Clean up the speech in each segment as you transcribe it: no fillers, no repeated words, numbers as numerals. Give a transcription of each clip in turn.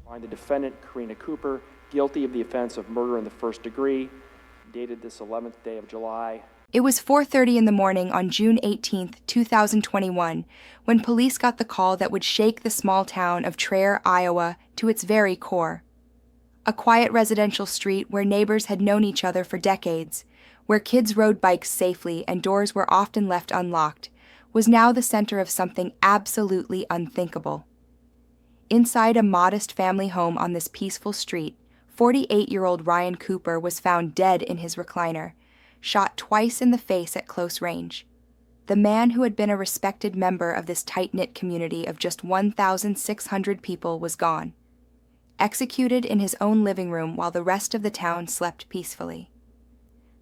Find the defendant, Karina Cooper, guilty of the offense of murder in the first degree, dated this 11th day of July. It was 4:30 in the morning on June 18, 2021, when police got the call that would shake the small town of Traer, Iowa, to its very core. A quiet residential street where neighbors had known each other for decades, where kids rode bikes safely and doors were often left unlocked, was now the center of something absolutely unthinkable. Inside a modest family home on this peaceful street, 48-year-old Ryan Cooper was found dead in his recliner, shot twice in the face at close range. The man who had been a respected member of this tight-knit community of just 1,600 people was gone, executed in his own living room while the rest of the town slept peacefully.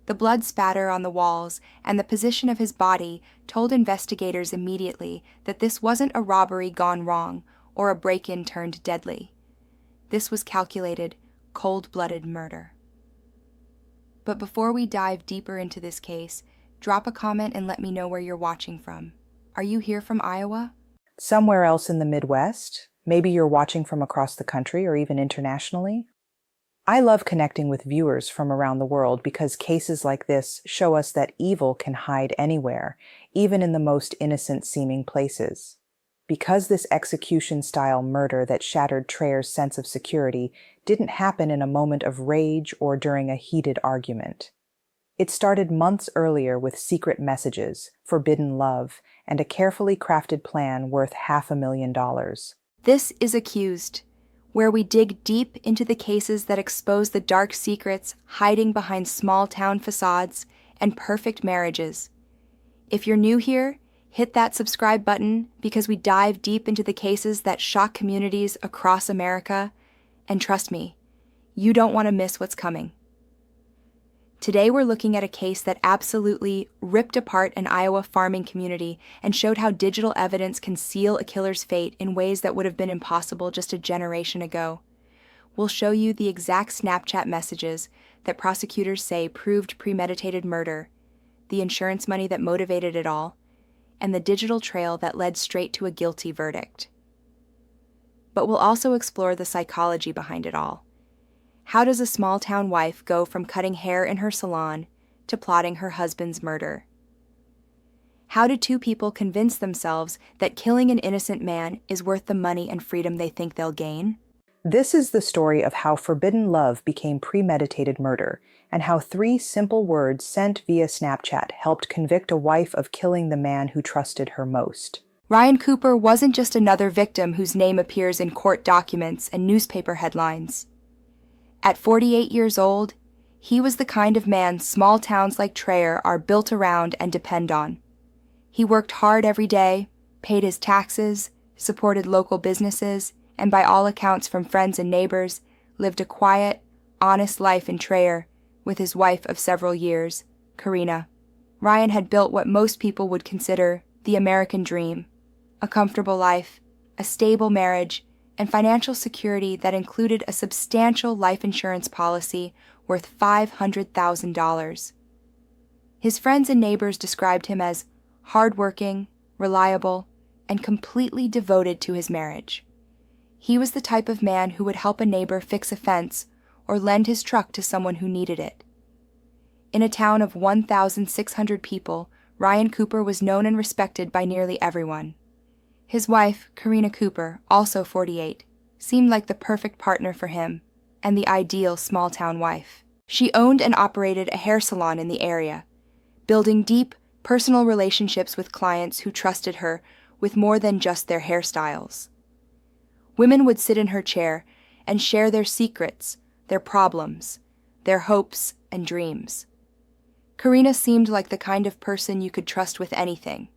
The blood spatter on the walls and the position of his body told investigators immediately that this wasn't a robbery gone wrong or a break-in turned deadly. This was calculated, cold-blooded murder. But before we dive deeper into this case, drop a comment and let me know where you're watching from. Are you here from Iowa? Somewhere else in the Midwest? Maybe you're watching from across the country or even internationally? I love connecting with viewers from around the world because cases like this show us that evil can hide anywhere, even in the most innocent-seeming places. Because this execution-style murder that shattered Traer's sense of security didn't happen in a moment of rage or during a heated argument. It started months earlier with secret messages, forbidden love, and a carefully crafted plan worth $500,000. This is Accused, where we dig deep into the cases that expose the dark secrets hiding behind small-town facades and perfect marriages. If you're new here, hit that subscribe button because we dive deep into the cases that shock communities across America, and trust me, you don't want to miss what's coming. Today we're looking at a case that absolutely ripped apart an Iowa farming community and showed how digital evidence can seal a killer's fate in ways that would have been impossible just a generation ago. We'll show you the exact Snapchat messages that prosecutors say proved premeditated murder, the insurance money that motivated it all, and the digital trail that led straight to a guilty verdict. But we'll also explore the psychology behind it all. How does a small-town wife go from cutting hair in her salon to plotting her husband's murder? How do two people convince themselves that killing an innocent man is worth the money and freedom they think they'll gain? This is the story of how forbidden love became premeditated murder, and how 3 simple words sent via Snapchat helped convict a wife of killing the man who trusted her most. Ryan Cooper wasn't just another victim whose name appears in court documents and newspaper headlines. At 48 years old, he was the kind of man small towns like Traer are built around and depend on. He worked hard every day, paid his taxes, supported local businesses, and by all accounts from friends and neighbors, lived a quiet, honest life in Traer with his wife of several years, Karina. Ryan had built what most people would consider the American dream, a comfortable life, a stable marriage, and financial security that included a substantial life insurance policy worth $500,000. His friends and neighbors described him as hardworking, reliable, and completely devoted to his marriage. He was the type of man who would help a neighbor fix a fence or lend his truck to someone who needed it. In a town of 1,600 people, Ryan Cooper was known and respected by nearly everyone. His wife, Karina Cooper, also 48, seemed like the perfect partner for him, and the ideal small-town wife. She owned and operated a hair salon in the area, building deep, personal relationships with clients who trusted her with more than just their hairstyles. Women would sit in her chair and share their secrets, their problems, their hopes and dreams. Karina seemed like the kind of person you could trust with anything.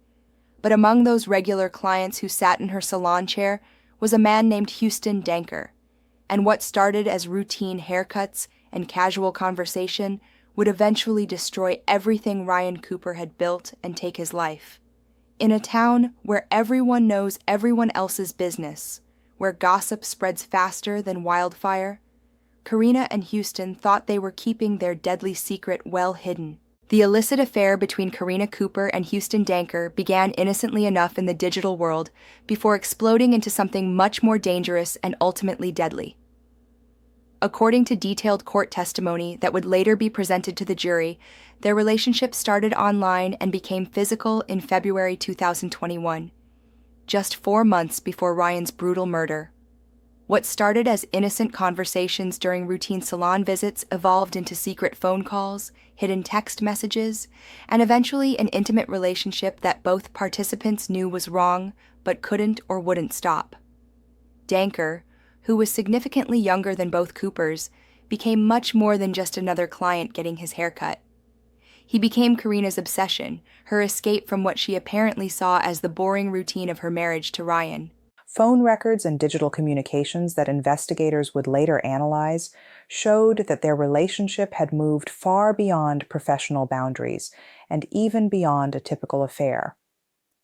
But among those regular clients who sat in her salon chair was a man named Houston Danker, and what started as routine haircuts and casual conversation would eventually destroy everything Ryan Cooper had built and take his life. In a town where everyone knows everyone else's business, where gossip spreads faster than wildfire, Karina and Houston thought they were keeping their deadly secret well hidden. The illicit affair between Karina Cooper and Houston Danker began innocently enough in the digital world before exploding into something much more dangerous and ultimately deadly. According to detailed court testimony that would later be presented to the jury, their relationship started online and became physical in February 2021, just 4 months before Ryan's brutal murder. What started as innocent conversations during routine salon visits evolved into secret phone calls, hidden text messages, and eventually an intimate relationship that both participants knew was wrong but couldn't or wouldn't stop. Danker, who was significantly younger than both Coopers, became much more than just another client getting his hair cut. He became Karina's obsession, her escape from what she apparently saw as the boring routine of her marriage to Ryan. Phone records and digital communications that investigators would later analyze showed that their relationship had moved far beyond professional boundaries and even beyond a typical affair.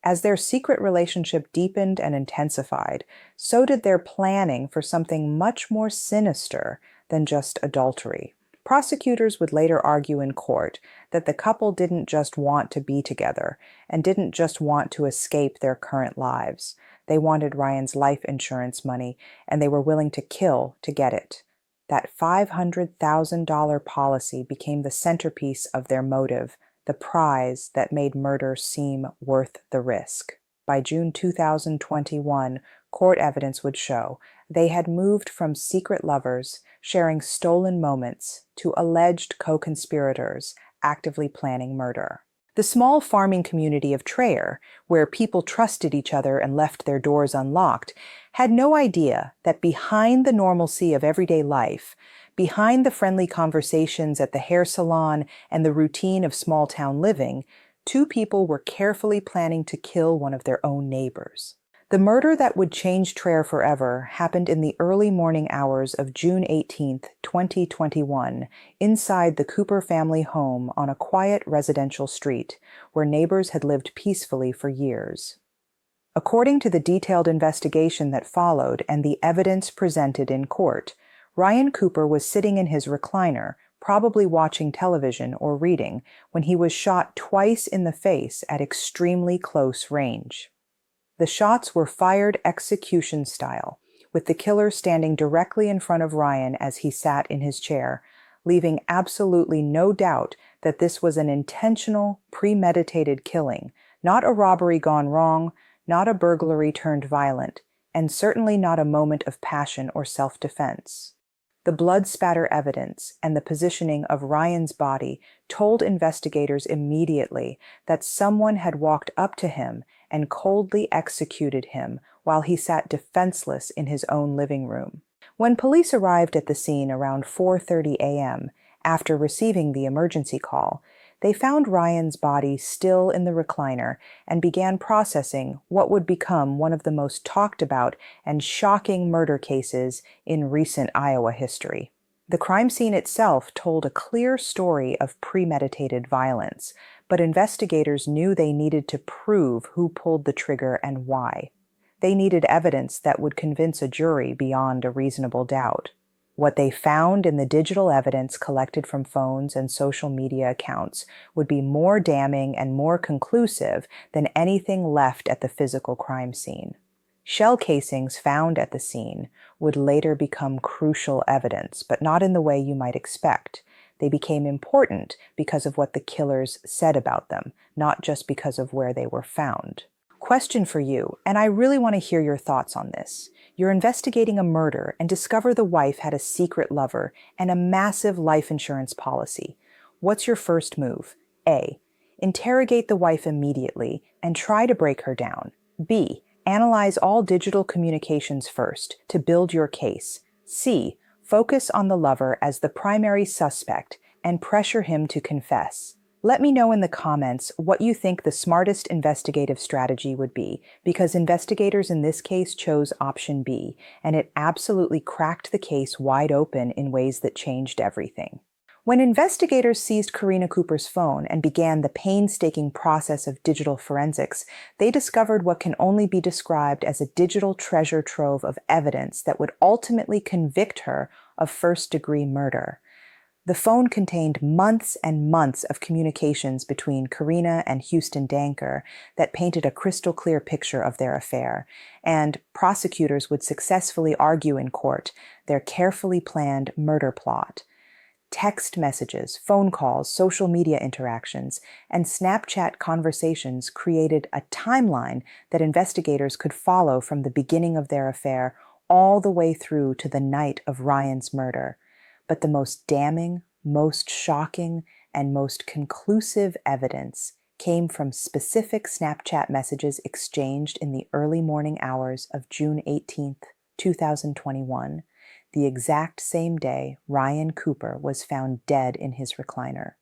As their secret relationship deepened and intensified, so did their planning for something much more sinister than just adultery. Prosecutors would later argue in court that the couple didn't just want to be together and didn't just want to escape their current lives. They wanted Ryan's life insurance money, and they were willing to kill to get it. That $500,000 policy became the centerpiece of their motive, the prize that made murder seem worth the risk. By June 2021, court evidence would show they had moved from secret lovers sharing stolen moments to alleged co-conspirators actively planning murder. The small farming community of Traer, where people trusted each other and left their doors unlocked, had no idea that behind the normalcy of everyday life, behind the friendly conversations at the hair salon and the routine of small-town living, two people were carefully planning to kill one of their own neighbors. The murder that would change Traer forever happened in the early morning hours of June 18, 2021, inside the Cooper family home on a quiet residential street where neighbors had lived peacefully for years. According to the detailed investigation that followed and the evidence presented in court, Ryan Cooper was sitting in his recliner, probably watching television or reading, when he was shot twice in the face at extremely close range. The shots were fired execution style, with the killer standing directly in front of Ryan as he sat in his chair, leaving absolutely no doubt that this was an intentional, premeditated killing, not a robbery gone wrong, not a burglary turned violent, and certainly not a moment of passion or self-defense. The blood spatter evidence and the positioning of Ryan's body told investigators immediately that someone had walked up to him and coldly executed him while he sat defenseless in his own living room. When police arrived at the scene around 4:30 a.m., after receiving the emergency call, they found Ryan's body still in the recliner and began processing what would become one of the most talked about and shocking murder cases in recent Iowa history. The crime scene itself told a clear story of premeditated violence, but investigators knew they needed to prove who pulled the trigger and why. They needed evidence that would convince a jury beyond a reasonable doubt. What they found in the digital evidence collected from phones and social media accounts would be more damning and more conclusive than anything left at the physical crime scene. Shell casings found at the scene would later become crucial evidence, but not in the way you might expect. They became important because of what the killers said about them, not just because of where they were found. Question for you, and I really want to hear your thoughts on this. You're investigating a murder and discover the wife had a secret lover and a massive life insurance policy. What's your first move? A. Interrogate the wife immediately and try to break her down. B. Analyze all digital communications first to build your case. C. Focus on the lover as the primary suspect and pressure him to confess. Let me know in the comments what you think the smartest investigative strategy would be, because investigators in this case chose option B, and it absolutely cracked the case wide open in ways that changed everything. When investigators seized Karina Cooper's phone and began the painstaking process of digital forensics, they discovered what can only be described as a digital treasure trove of evidence that would ultimately convict her of first-degree murder. The phone contained months and months of communications between Karina and Houston Danker that painted a crystal clear picture of their affair, and prosecutors would successfully argue in court their carefully planned murder plot. Text messages, phone calls, social media interactions, and Snapchat conversations created a timeline that investigators could follow from the beginning of their affair all the way through to the night of Ryan's murder. But the most damning, most shocking, and most conclusive evidence came from specific Snapchat messages exchanged in the early morning hours of June 18, 2021, the exact same day Ryan Cooper was found dead in his recliner.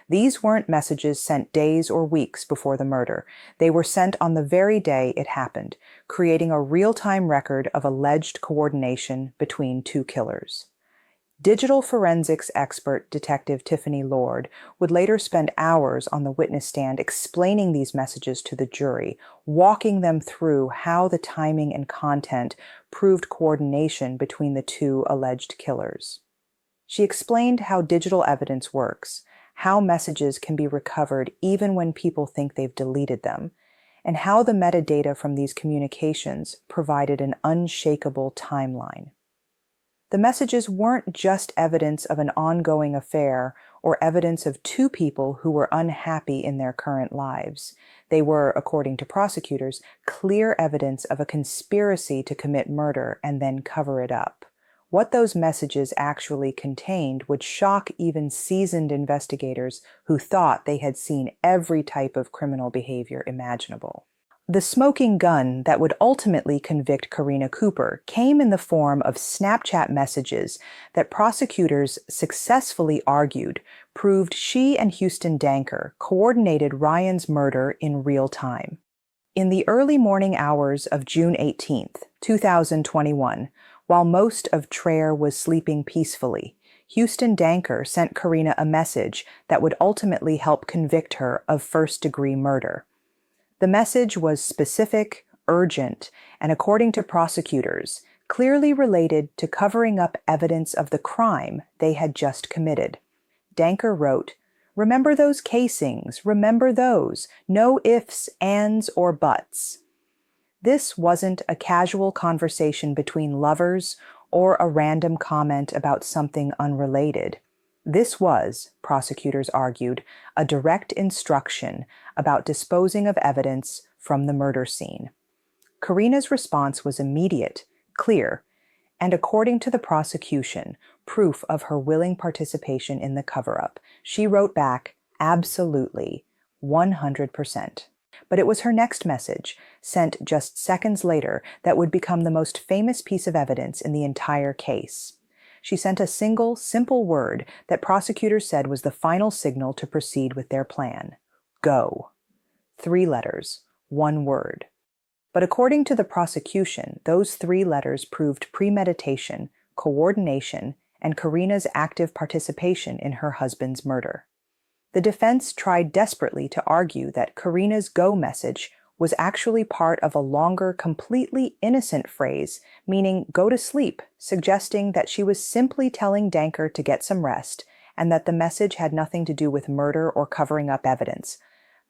These weren't messages sent days or weeks before the murder. They were sent on the very day it happened, creating a real-time record of alleged coordination between two killers. Digital forensics expert Detective Tiffany Lord would later spend hours on the witness stand explaining these messages to the jury, walking them through how the timing and content proved coordination between the two alleged killers. She explained how digital evidence works, how messages can be recovered even when people think they've deleted them, and how the metadata from these communications provided an unshakable timeline. The messages weren't just evidence of an ongoing affair or evidence of two people who were unhappy in their current lives. They were, according to prosecutors, clear evidence of a conspiracy to commit murder and then cover it up. What those messages actually contained would shock even seasoned investigators who thought they had seen every type of criminal behavior imaginable. The smoking gun that would ultimately convict Karina Cooper came in the form of Snapchat messages that prosecutors successfully argued proved she and Houston Danker coordinated Ryan's murder in real time. In the early morning hours of June 18, 2021, while most of Traer was sleeping peacefully, Houston Danker sent Karina a message that would ultimately help convict her of first-degree murder. The message was specific, urgent, and according to prosecutors, clearly related to covering up evidence of the crime they had just committed. Danker wrote, "Remember those casings, remember those, no ifs, ands, or buts." This wasn't a casual conversation between lovers or a random comment about something unrelated. This was, prosecutors argued, a direct instruction about disposing of evidence from the murder scene. Karina's response was immediate, clear, and according to the prosecution, proof of her willing participation in the cover-up. She wrote back, "Absolutely, 100%. But it was her next message, sent just seconds later, that would become the most famous piece of evidence in the entire case. She sent a single, simple word that prosecutors said was the final signal to proceed with their plan. Go. 3 letters, 1 word. But according to the prosecution, those 3 letters proved premeditation, coordination, and Karina's active participation in her husband's murder. The defense tried desperately to argue that Karina's go message was actually part of a longer, completely innocent phrase, meaning go to sleep, suggesting that she was simply telling Danker to get some rest, and that the message had nothing to do with murder or covering up evidence.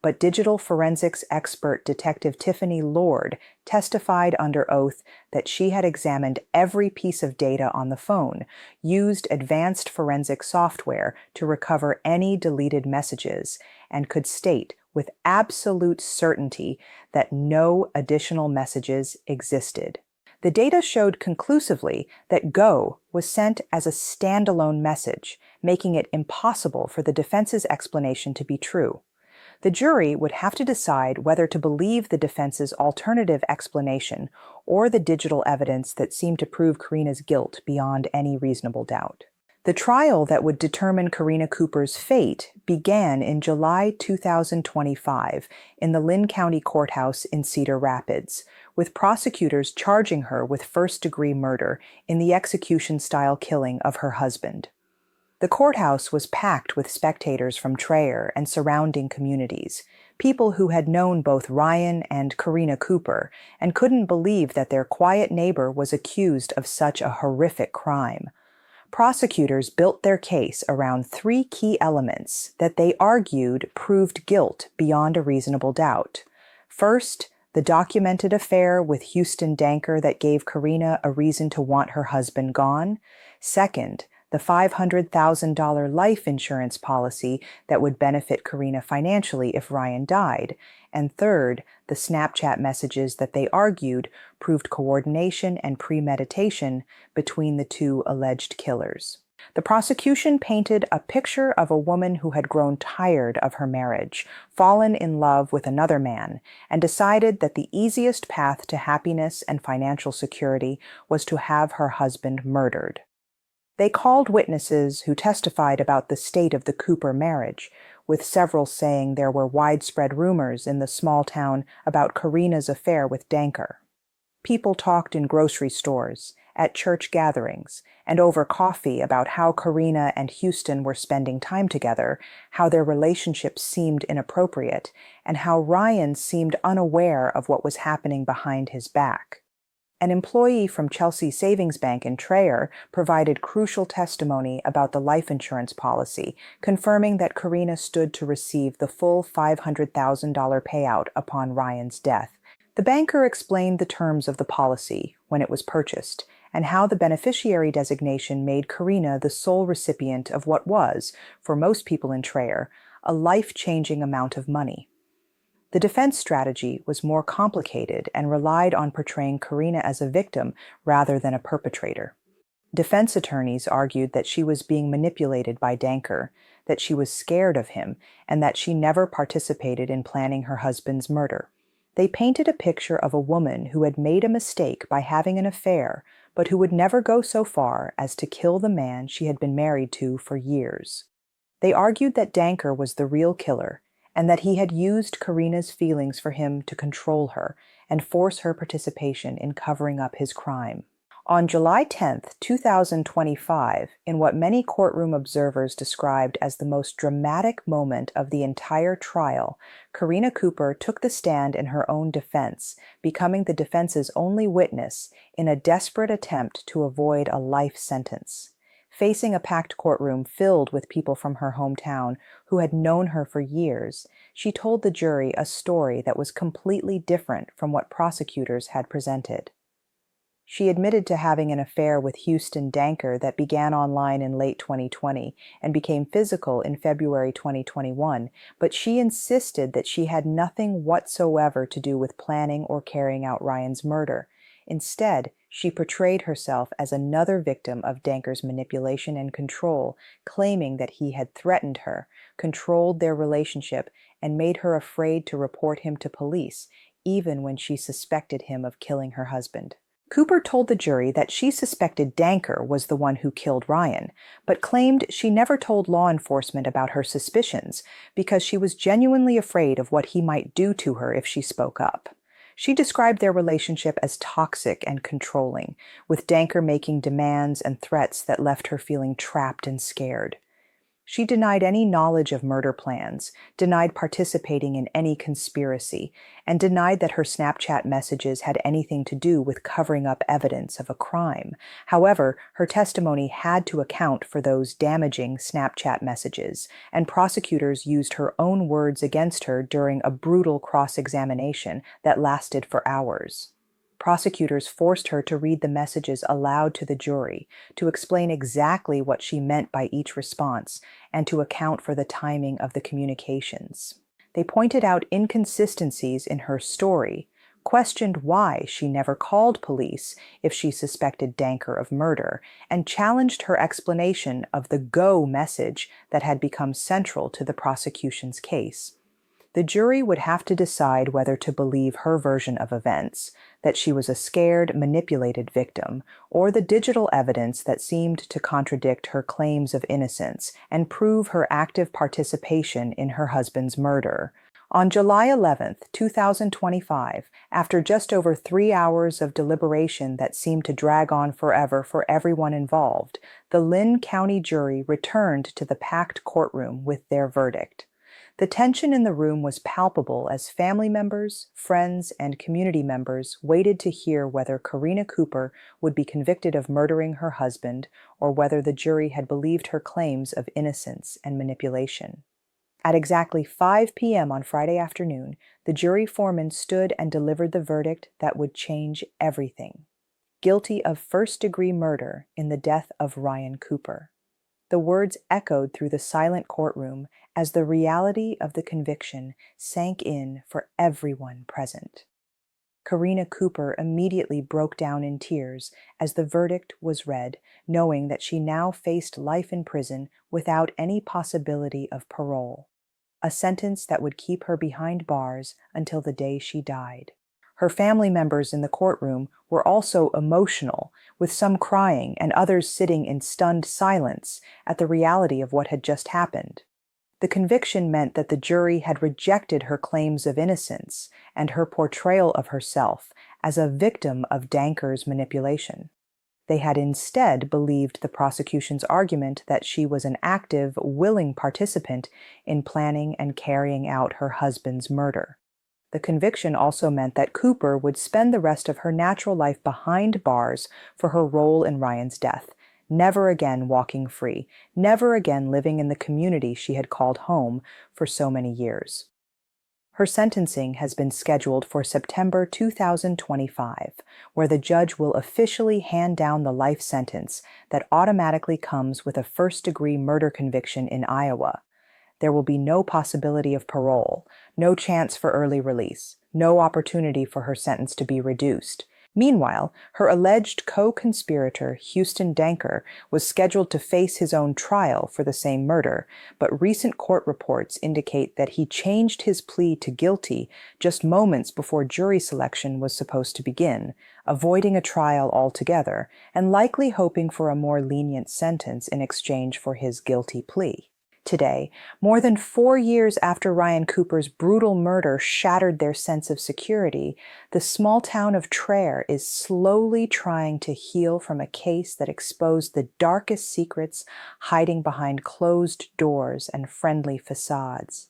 But digital forensics expert Detective Tiffany Lord testified under oath that she had examined every piece of data on the phone, used advanced forensic software to recover any deleted messages, and could state with absolute certainty that no additional messages existed. The data showed conclusively that go was sent as a standalone message, making it impossible for the defense's explanation to be true. The jury would have to decide whether to believe the defense's alternative explanation or the digital evidence that seemed to prove Karina's guilt beyond any reasonable doubt. The trial that would determine Karina Cooper's fate began in July 2025 in the Lynn County Courthouse in Cedar Rapids, with prosecutors charging her with first-degree murder in the execution-style killing of her husband. The courthouse was packed with spectators from Traer and surrounding communities, people who had known both Ryan and Karina Cooper and couldn't believe that their quiet neighbor was accused of such a horrific crime. Prosecutors built their case around three key elements that they argued proved guilt beyond a reasonable doubt. First, the documented affair with Houston Danker that gave Karina a reason to want her husband gone. Second, the $500,000 life insurance policy that would benefit Karina financially if Ryan died. And third, the Snapchat messages that they argued proved coordination and premeditation between the two alleged killers. The prosecution painted a picture of a woman who had grown tired of her marriage, fallen in love with another man, and decided that the easiest path to happiness and financial security was to have her husband murdered. They called witnesses who testified about the state of the Cooper marriage, with several saying there were widespread rumors in the small town about Karina's affair with Danker. People talked in grocery stores, at church gatherings, and over coffee about how Karina and Houston were spending time together, how their relationship seemed inappropriate, and how Ryan seemed unaware of what was happening behind his back. An employee from Chelsea Savings Bank in Traer provided crucial testimony about the life insurance policy, confirming that Karina stood to receive the full $500,000 payout upon Ryan's death. The banker explained the terms of the policy when it was purchased, and how the beneficiary designation made Karina the sole recipient of what was, for most people in Traer, a life-changing amount of money. The defense strategy was more complicated and relied on portraying Karina as a victim rather than a perpetrator. Defense attorneys argued that she was being manipulated by Danker, that she was scared of him, and that she never participated in planning her husband's murder. They painted a picture of a woman who had made a mistake by having an affair, but who would never go so far as to kill the man she had been married to for years. They argued that Danker was the real killer, and that he had used Karina's feelings for him to control her and force her participation in covering up his crime. On July 10, 2025, in what many courtroom observers described as the most dramatic moment of the entire trial, Karina Cooper took the stand in her own defense, becoming the defense's only witness in a desperate attempt to avoid a life sentence. Facing a packed courtroom filled with people from her hometown who had known her for years, she told the jury a story that was completely different from what prosecutors had presented. She admitted to having an affair with Houston Danker that began online in late 2020 and became physical in February 2021, but she insisted that she had nothing whatsoever to do with planning or carrying out Ryan's murder. Instead, she portrayed herself as another victim of Danker's manipulation and control, claiming that he had threatened her, controlled their relationship, and made her afraid to report him to police, even when she suspected him of killing her husband. Cooper told the jury that she suspected Danker was the one who killed Ryan, but claimed she never told law enforcement about her suspicions because she was genuinely afraid of what he might do to her if she spoke up. She described their relationship as toxic and controlling, with Danker making demands and threats that left her feeling trapped and scared. She denied any knowledge of murder plans, denied participating in any conspiracy, and denied that her Snapchat messages had anything to do with covering up evidence of a crime. However, her testimony had to account for those damaging Snapchat messages, and prosecutors used her own words against her during a brutal cross-examination that lasted for hours. Prosecutors forced her to read the messages aloud to the jury, to explain exactly what she meant by each response, and to account for the timing of the communications. They pointed out inconsistencies in her story, questioned why she never called police if she suspected Danker of murder, and challenged her explanation of the go message that had become central to the prosecution's case. The jury would have to decide whether to believe her version of events, that she was a scared, manipulated victim, or the digital evidence that seemed to contradict her claims of innocence and prove her active participation in her husband's murder. On July 11, 2025, after just over 3 hours of deliberation that seemed to drag on forever for everyone involved, the Lynn County jury returned to the packed courtroom with their verdict. The tension in the room was palpable as family members, friends, and community members waited to hear whether Karina Cooper would be convicted of murdering her husband or whether the jury had believed her claims of innocence and manipulation. At exactly 5 p.m. on Friday afternoon, the jury foreman stood and delivered the verdict that would change everything. Guilty of first-degree murder in the death of Ryan Cooper. The words echoed through the silent courtroom as the reality of the conviction sank in for everyone present. Karina Cooper immediately broke down in tears as the verdict was read, knowing that she now faced life in prison without any possibility of parole, a sentence that would keep her behind bars until the day she died. Her family members in the courtroom were also emotional, with some crying and others sitting in stunned silence at the reality of what had just happened. The conviction meant that the jury had rejected her claims of innocence and her portrayal of herself as a victim of Danker's manipulation. They had instead believed the prosecution's argument that she was an active, willing participant in planning and carrying out her husband's murder. The conviction also meant that Cooper would spend the rest of her natural life behind bars for her role in Ryan's death, never again walking free, never again living in the community she had called home for so many years. Her sentencing has been scheduled for September 2025, where the judge will officially hand down the life sentence that automatically comes with a first-degree murder conviction in Iowa. There will be no possibility of parole, no chance for early release, no opportunity for her sentence to be reduced. Meanwhile, her alleged co-conspirator, Houston Danker, was scheduled to face his own trial for the same murder, but recent court reports indicate that he changed his plea to guilty just moments before jury selection was supposed to begin, avoiding a trial altogether, and likely hoping for a more lenient sentence in exchange for his guilty plea. Today, more than 4 years after Ryan Cooper's brutal murder shattered their sense of security, the small town of Traer is slowly trying to heal from a case that exposed the darkest secrets hiding behind closed doors and friendly facades.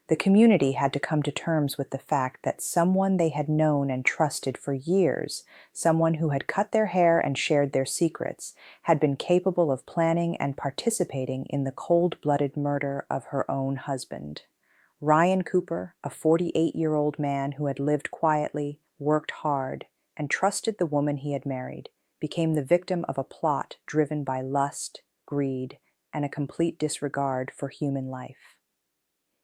The community had to come to terms with the fact that someone they had known and trusted for years, someone who had cut their hair and shared their secrets, had been capable of planning and participating in the cold-blooded murder of her own husband. Ryan Cooper, a 48-year-old man who had lived quietly, worked hard, and trusted the woman he had married, became the victim of a plot driven by lust, greed, and a complete disregard for human life.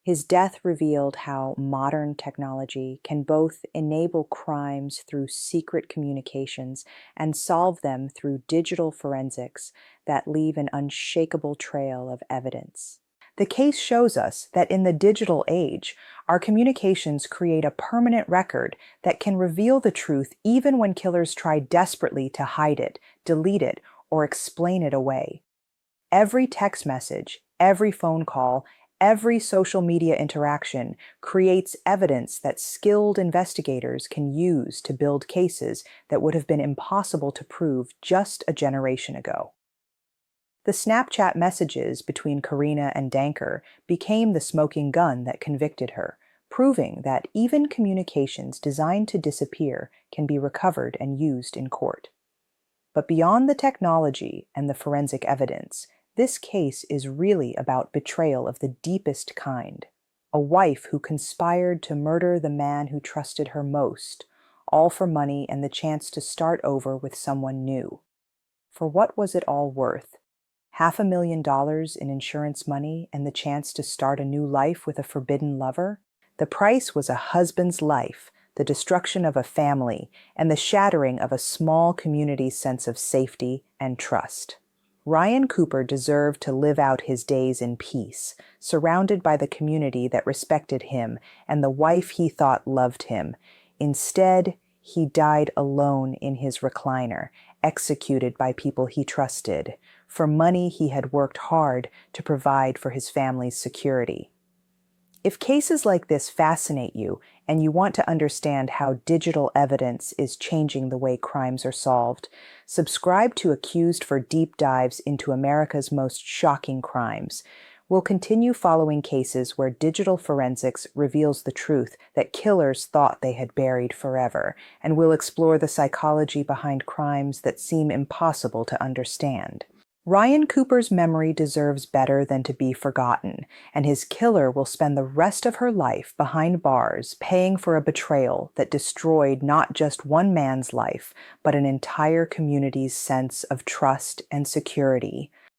His death revealed how modern technology can both enable crimes through secret communications and solve them through digital forensics that leave an unshakable trail of evidence. The case shows us that in the digital age, our communications create a permanent record that can reveal the truth even when killers try desperately to hide it, delete it, or explain it away. Every text message, every phone call, every social media interaction creates evidence that skilled investigators can use to build cases that would have been impossible to prove just a generation ago. The Snapchat messages between Karina and Danker became the smoking gun that convicted her, proving that even communications designed to disappear can be recovered and used in court. But beyond the technology and the forensic evidence, this case is really about betrayal of the deepest kind. A wife who conspired to murder the man who trusted her most, all for money and the chance to start over with someone new. For what was it all worth? $500,000 in insurance money and the chance to start a new life with a forbidden lover? The price was a husband's life, the destruction of a family, and the shattering of a small community's sense of safety and trust. Ryan Cooper deserved to live out his days in peace, surrounded by the community that respected him and the wife he thought loved him. Instead, he died alone in his recliner, executed by people he trusted, for money he had worked hard to provide for his family's security. If cases like this fascinate you and you want to understand how digital evidence is changing the way crimes are solved, subscribe to Accused for deep dives into America's most shocking crimes, We'll continue following cases where digital forensics reveals the truth that killers thought they had buried forever, and we'll explore the psychology behind crimes that seem impossible to understand. Ryan Cooper's memory deserves better than to be forgotten, and his killer will spend the rest of her life behind bars paying for a betrayal that destroyed not just one man's life, but an entire community's sense of trust and security.